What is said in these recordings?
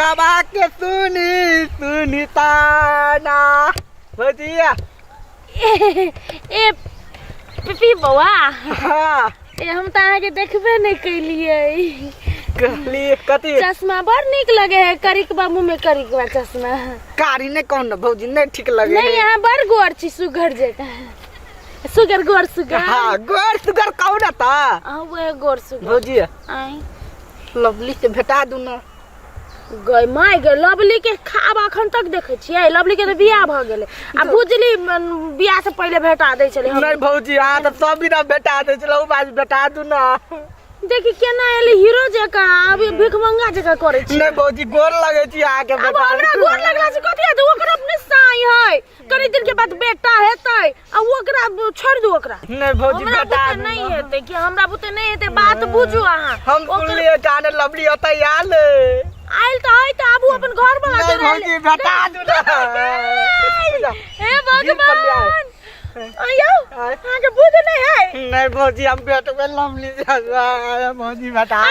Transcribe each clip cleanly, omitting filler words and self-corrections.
दबा के सुनी ताना भजिया ए पीपी बौआ हाँ हम तो आगे देखबे नहीं कैलिए कहली कथी चश्मा बड़ निक लगे है करिकबा मुंह में करिकबा चश्मा कारी ने कौन भौजी नहीं ठीक लगे नहीं यहाँ बड़ गोर छी सुगर जेका सुगर गोर सुगर हाँ गोर सुगर कौन था वो गोर सुगर भौजी आई लवली से भेटा दू ना गई माय गई लवली के खाब अखन तक देखे छियै लवली के तो बियाह भ गेले आ बुझली बियाह से पहले भेटा दै छले नहीं भौजी आ तो सब बिना भेटा दे चलो बाज भेटा दू ना देखी केना एले हीरो जका अभी भिखमंगा जका करे छी नहीं भौजी गोर लगे छी आके अब हमरा गोर लगला से कथि है ओकरा अपने साई है कनी दिन के बाद बेटा हेतै आ ओकरा छोड़ दू ओकरा नहीं भौजी बेटा नहीं हेतै कि हमरा बुते नहीं हेतै बात बुझू अहाँ हम सुनलिए काने लवली होता आयल आइल तो है तो अब अपन घर बना दे भौजी भेटा दू ना हे भगवान आयो आगे बुझ नहीं है नहीं भौजी हम बेट में लवली से भौजी भेटा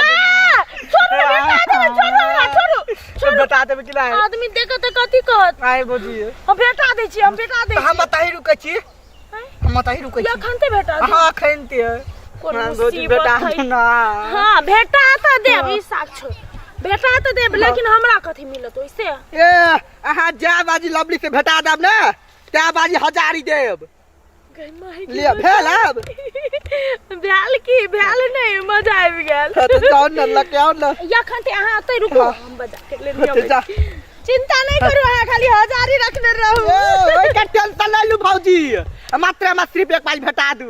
छोड़ बता दे कि नहीं आदमी देखत त कथि कहत आइ भौजी हम भेटा दै छी हम भेटा दै छी हम बताही रुकै छी हम बताही रुकै छी एखन ते भेटा दे हां खैनते कोनो भौजी भेटा ना हां भेटा त देब ई साक्ष भेटा त देब लेकिन हमरा कथि मिलत ओइसे ए अहाँ जा बाजी लवली से भेटा देब ना त्या बाजी 1000 देब ले भेल अब भेल की भेल नहीं मजा आबि गेल तो जाओ न लगाओ न एखन ते अहाँ एतै रुकू हम बजा के ले लियो चिंता नहीं करू अहाँ खाली 1000 ही रखने रहू ओइ का टेंशन ले लू भौजी मात्र सिर्फ एक बार भेटा दू